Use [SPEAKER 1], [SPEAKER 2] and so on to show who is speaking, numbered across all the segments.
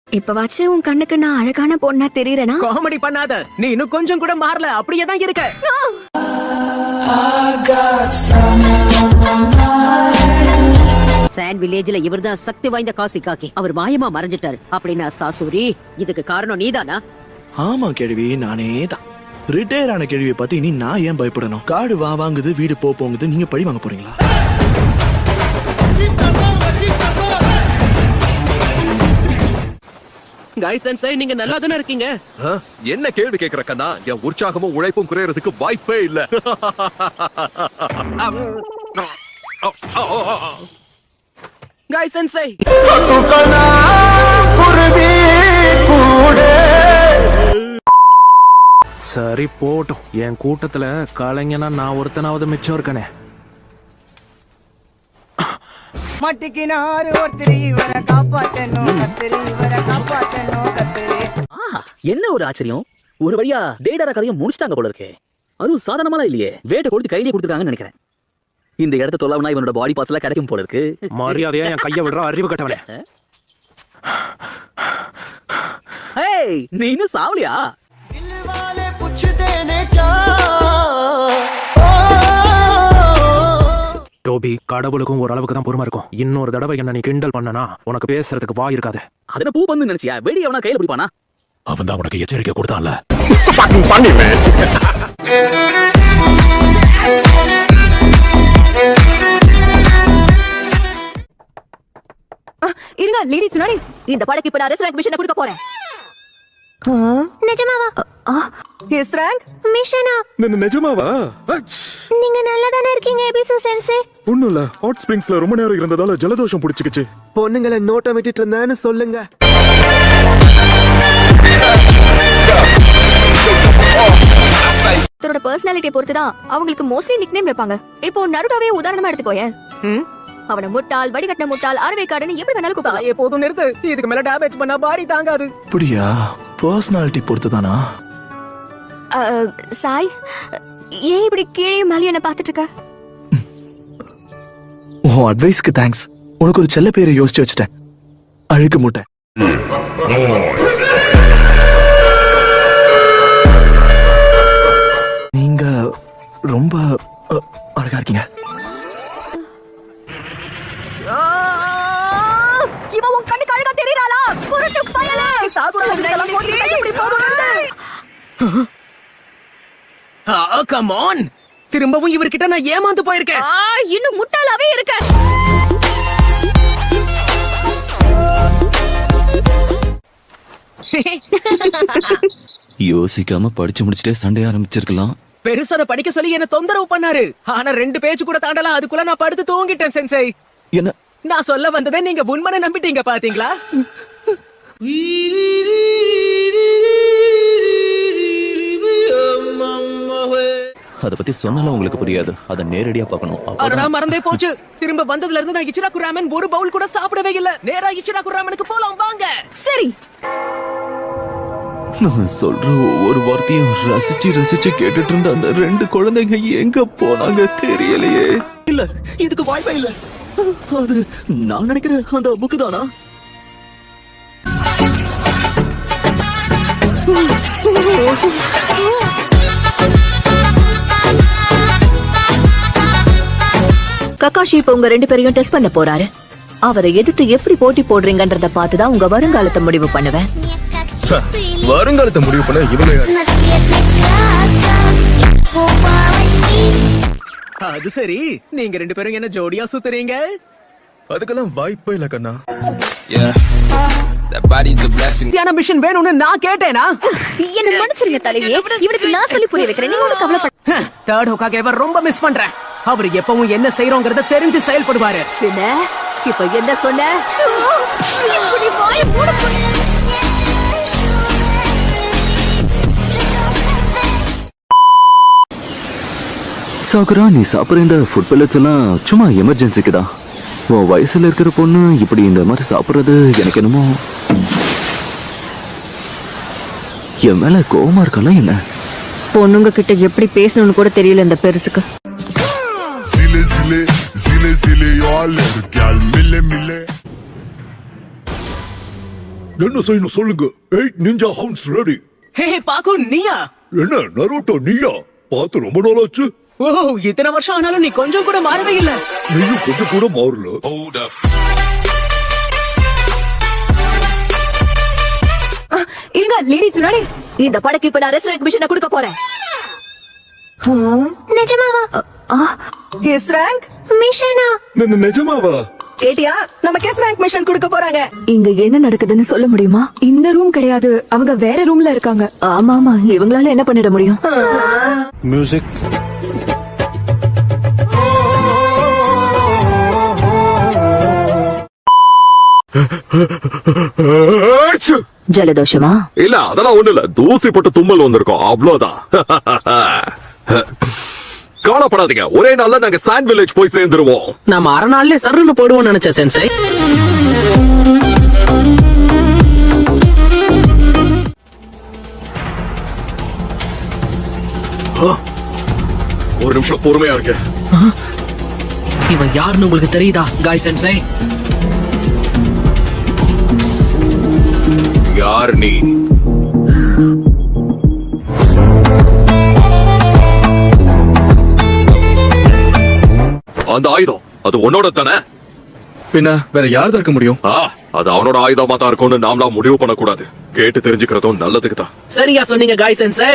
[SPEAKER 1] இப்பவாச்சு உன் கண்ணுக்கு நான் அழகான பொண்ணா தெரியறேனா?
[SPEAKER 2] காமெடி பண்ணாத, நீ இன்னும் கொஞ்சம் கூட மாறல, அப்படியே தான் இருக்க.
[SPEAKER 3] சாண்ட் வில்லேஜ்ல இவர்தான் சக்தி வாய்ந்த காசி காக்கி. அவர் மாயமா மறைஞ்சிட்டாரு அப்படின்னா சாசூரி இதுக்கு காரணம் நீதானா?
[SPEAKER 4] ஆமா கேள்வி, நானே தான். ரிட்டையர் ஆன கேள்வியை பத்தி இனி நான் ஏன் பயப்படணும்? காடு வாங்குது, வீடு போங்குது, நீங்க பழி வாங்க போறீங்களா?
[SPEAKER 2] கைஸ் அண்ட் சைடு, நீங்க நல்லா தானே இருக்கீங்க?
[SPEAKER 5] என்ன கேள்வி கேக்குற கண்ணா? என் உற்சாகமும் உழைப்பும் குறையறதுக்கு வாய்ப்பே இல்ல.
[SPEAKER 2] கைஸ் அண்ட் சைடு,
[SPEAKER 6] சரி போட்டும். என் கூட்டத்துல கலைஞனா நான் ஒருத்தனாவது மிச்சம் இருக்கனே.
[SPEAKER 7] மட்டிக்கினாரு ஒருத்தரி இவரை காப்பாத்தணும் கத்திரி, இவரை காப்பாத்தணும் கத்திரி.
[SPEAKER 8] என்ன ஒரு ஆச்சரியம், ஒரு வழியா டேடரா கதையும் முடிச்சிட்டாங்க போல இருக்கே. அதுவும் சாதாரணமா இல்லையே, வேட்டை கொடுத்து கையிலே கொடுத்துருக்காங்கன்னு நினைக்கிறேன். இந்த இடத்த தொலைவனா இவனோட பாடி பார்ட்ஸ் எல்லாம் கிடைக்கும் போல இருக்கு.
[SPEAKER 6] மரியாதையா என் கைய விடுற அறிவு கட்டவனே.
[SPEAKER 8] ஏய், நீ இன்னும் சாவலியா?
[SPEAKER 6] டோபி, கடவுளுக்கும் ஒரு அளவுக்கு தான் பொறுமை இருக்கும். இன்னொரு தடவை என்ன நீ கிண்டல் பண்ணனா உனக்கு பேசுறதுக்கு வாய் இருக்காது.
[SPEAKER 8] அதன பூ வந்து நினைச்சியா? வெடி அவனா கையில பிடிப்பானா?
[SPEAKER 6] அவன் தான் உனக்கு எச்சரிக்கை கொடுத்தான்ல.
[SPEAKER 1] இருங்க லேடி சுனாரி,
[SPEAKER 3] இந்த படக்கு இப்ப நான் ரெஸ்டாரண்ட் மிஷனை கொடுக்க போறேன்.
[SPEAKER 1] நிஜமாவா?
[SPEAKER 7] எஸ் ரேங்க்
[SPEAKER 1] மிஷனா?
[SPEAKER 6] நிஜமாவா?
[SPEAKER 1] நீங்க நல்லா தானே இருக்கீங்க எபிசு சென்சே?
[SPEAKER 6] ஒண்ணும் இல்ல, ஹாட் ஸ்பிரிங்ஸ்ல ரொம்ப நேரம் இருந்ததால ஜலதோஷம் பிடிச்சிக்கிச்சு.
[SPEAKER 9] பொண்ணுங்களை நோட்டம் விட்டுட்டு இருந்தேன்னு சொல்லுங்க.
[SPEAKER 1] அவரோட பர்சனாலிட்டியை பொறுத்து தான் அவங்களுக்கு மோஸ்ட்லி நிக்நேம் வைப்பாங்க. இப்போ நருடாவே உதாரணமா எடுத்துக்கோயேன். அவன முட்டாள், வடிகட்டின முட்டாள், அறவைக்காடுன்னு எப்படி வேணாலும் கூப்பிடலாம்.
[SPEAKER 2] எப்போதும் நிறுத்து, இதுக்கு மேல டேமேஜ் பண்ணா பாடி தாங்காது.
[SPEAKER 4] அப்படியா? பர்சனாலிட்டி பொறுத்து தானா?
[SPEAKER 1] சாய், ஏன் இப்படி கீழே மேலே என்ன பார்த்துட்டு இருக்க?
[SPEAKER 4] உன் அட்வைஸ்க்கு தேங்க்ஸ். உனக்கு ஒரு செல்ல பேரை யோசிச்சு வச்சுட்டேன், அழுக்கு மூட்டை. நீங்க ரொம்ப அழகா இருக்கீங்க.
[SPEAKER 1] இவன் உன் கண்ணுக்கு அழகா தெரியறாளா? குருட்டு பயலே!
[SPEAKER 2] கம் ஆன், திரும்பவும் இவர்கிட்ட நான் ஏமாந்து போயிருக்கேன்.
[SPEAKER 1] இன்னும் முட்டாளாவே இருக்க.
[SPEAKER 10] யோசிக்காம படிச்சு முடிச்சுட்டே சண்டை ஆரம்பிச்சிருக்கலாம்.
[SPEAKER 2] பெருசா படிக்க சொல்லி என்ன தொந்தரவு பண்ணாரு. ஆனா 2 பேஜ் கூட தாண்டல, அதுக்குள்ள நான் படுத்து தூங்கிட்டேன் சென்சை.
[SPEAKER 4] என்ன
[SPEAKER 2] நான் சொல்ல வந்ததை நீங்க உண்மையை நம்பிட்டீங்க பாத்தீங்களா?
[SPEAKER 10] அத பத்தி சொன்னாலும் உங்களுக்கு புரியாது, அத நேரடியா பார்க்கணும்.
[SPEAKER 2] அடடா, மறந்தே போச்சு. திரும்ப வந்ததுல இருந்து நான் இச்சிராக்கு ராமன் ஒரு பவுல் கூட சாப்பிடவே இல்ல. நேரா இச்சிராக்கு ராமனுக்கு போலாம் வாங்க.
[SPEAKER 1] சரி,
[SPEAKER 10] நான் சொல்ற ஒவ்வொரு வார்த்தையும் ரசிச்சு ரசிச்சு கேட்டுட்டு இருந்த அந்த 2 குழந்தைங்க எங்க போனாங்க தெரியலையே.
[SPEAKER 8] இல்ல, இதுக்கு வாய்ப்பே இல்ல. அது நான் நினைக்கிற அந்த புக்கு தானா?
[SPEAKER 3] ககாஷி இப்ப உங்க 2 பேரையும் டெஸ்ட் பண்ண போறாரு. அவரை எதிர்த்து எப்படி போட்டி போடுறீங்கன்றத பார்த்துதான் உங்க வருங்காலத்தை முடிவு பண்ணுவேன்.
[SPEAKER 4] வருங்காலத்தை முடிவு பண்ண இவங்க
[SPEAKER 2] அது சரி, நீங்க 2 பேரும் என்ன ஜோடியா சுத்துறீங்க?
[SPEAKER 4] அதுக்கெல்லாம் வாய்ப்பே இல்ல கண்ணா.
[SPEAKER 2] மிஷன் வேணும்னு நான் கேட்டேனா?
[SPEAKER 1] என்ன மன்னிச்சிருங்க தலைவியே, இவனுக்கு நான் சொல்லி புரிய வைக்கிறேன். நீங்க ஒன்றும் கவலைப்பட.
[SPEAKER 2] தேர்ட் ஹோக்காக இவர் ரொம்ப மிஸ் பண்றேன். அவர் எப்பவும் என்ன செய்யறோங்கிறத தெரிஞ்சு செயல்படுவாரு.
[SPEAKER 3] என்ன இப்ப என்ன சொன்ன?
[SPEAKER 10] சாகுரா, நீ சாப்பிடுற இந்த ஃபுட் பெல்லட்ஸ் எல்லாம் சும்மா எமர்ஜென்சிக்கு தான். உன் வயசுல இருக்கிற பொண்ணு இப்படி இந்த மாதிரி சாப்பிடுறது எனக்கு என்னமோ என் மேல கோவமா இருக்கலாம். என்ன
[SPEAKER 1] பொண்ணுங்க கிட்ட எப்படி பேசணும்னு கூட தெரியல இந்த பெருசுக்கு.
[SPEAKER 5] என்ன செய்யணும் சொல்லுங்க. 8 நிஞ்சா ஹவுன்ஸ் ரெடி.
[SPEAKER 2] ஹே பாக்கு நீயா?
[SPEAKER 5] என்ன நருட்டோ நீயா? பார்த்து ரொம்ப நாள் ஆச்சு.
[SPEAKER 2] ஓ இத்தனை வருஷம் ஆனாலும் நீ கொஞ்சம் கூட மாறவே இல்ல.
[SPEAKER 5] நீயும் கொஞ்சம் கூட மாறல.
[SPEAKER 1] இருங்க லேடிஸ் முன்னாடி
[SPEAKER 3] இந்த படக்கு இப்ப நான் ரெஸ்டாரண்ட் மிஷனை கொடுக்க போறேன்.
[SPEAKER 1] நிஜமாவா?
[SPEAKER 7] எஸ் ரேங்க்
[SPEAKER 1] மிஷனா?
[SPEAKER 10] நிஜமாவா?
[SPEAKER 7] கேட்டியா? நமக்கு எஸ் ரேங்க் மிஷன் கொடுக்க போறாங்க.
[SPEAKER 3] இங்க என்ன நடக்குதுன்னு சொல்ல முடியுமா?
[SPEAKER 1] இந்த ரூம் கிடையாது, அவங்க வேற ரூம்ல இருக்காங்க.
[SPEAKER 3] ஆமா ஆமா, இவங்களால என்ன பண்ணிட முடியும்?
[SPEAKER 9] மியூசிக்.
[SPEAKER 3] ஜலதோஷமா?
[SPEAKER 5] இல்ல அதெல்லாம் ஒண்ணு இல்ல, தூசி போட்டு தும்மல் வந்திருக்கோம் அவ்வளவுதான். கவலைப்படாதீங்க, ஒரே நாள்ல நாங்க சாண்ட் வில்லேஜ் போய் சேர்ந்துருவோம்.
[SPEAKER 2] நம்ம அரை நாள்லயே சர்ன்னு போடுவோம் நினைச்சேன் சென்சை.
[SPEAKER 5] ஒரு நிமிஷம் பொறுமையா இருக்கு.
[SPEAKER 2] இவன் யாருன்னு உங்களுக்கு தெரியுதா காய் சென்சை?
[SPEAKER 5] யார் நீ? அந்த ஆயுதம் அது உன்னோட தானே?
[SPEAKER 4] பின்ன வேற யார் இருக்க முடியும்?
[SPEAKER 5] அது அவனோட ஆயுதமா தான் இருக்கும்னு நாமளா முடிவு பண்ணக்கூடாது. கேட்டு தெரிஞ்சுக்கிறதும் நல்லதுக்கு தான்.
[SPEAKER 2] சரியா சொன்னீங்க காய் சென்சை.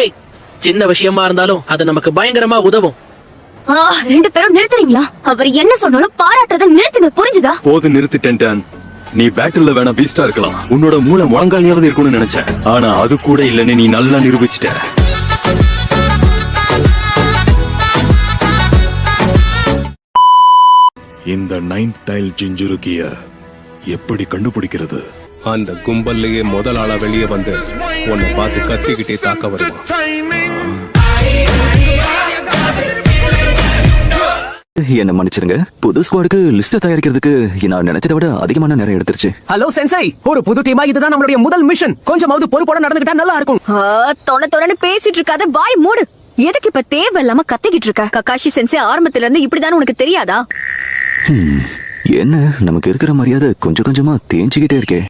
[SPEAKER 2] சின்ன விஷயமா இருந்தாலும் அது நமக்கு பயங்கரமா உதவும்.
[SPEAKER 1] ரெண்டு பேரும் நிறுத்துறீங்களா? அவர் என்ன சொன்னாலும் பாராட்டுறத நிறுத்துங்க, புரிஞ்சுதா?
[SPEAKER 10] போது நிறுத்திட்டேன். நீ பேட்டில்ல வேணா பீஸ்டா இருக்கலாம், உன்னோட மூளை முழங்காலியாவது இருக்கும்னு நினைச்சேன். ஆனா அது கூட இல்லன்னு நீ நல்லா நிரூபிச்சிட்ட.
[SPEAKER 5] இந்த 9th டைல் ஜிஞ்சுருக்கிய எப்படி கண்டுபிடிக்கிறது?
[SPEAKER 6] அந்த கும்பல்லையே முதல் ஆளா வெளியே வந்து உன்னை பார்த்து கத்திக்கிட்டே தாக்க வருவான்.
[SPEAKER 10] என்ன மன்னிச்சிருங்க, புது ஸ்குவாடுக்கு லிஸ்ட் தயாரிக்கிறதுக்கு நான் நினைச்சதை விட அதிகமான நேரம் எடுத்துருச்சு.
[SPEAKER 2] ஹலோ சென்சை, ஒரு புது டீமா இதுதான் நம்மளுடைய முதல் மிஷன். கொஞ்சமாவது பொறுப்போட நடந்துக்கிட்டா நல்லா இருக்கும்.
[SPEAKER 1] தொண பேசிட்டு இருக்காத, வாய் மூடு. எதுக்கு இப்ப தேவையில்லாம கத்திக்கிட்டு இருக்க? ககாஷி சென்சே ஆரம்பத்துல இருந்து இப்படிதான் உனக்கு தெரியாதா?
[SPEAKER 10] என்ன நமக்கு இருக்கிற மரியாதை கொஞ்சம் கொஞ்சமா தேஞ்சுக்கிட்டே இருக்கே.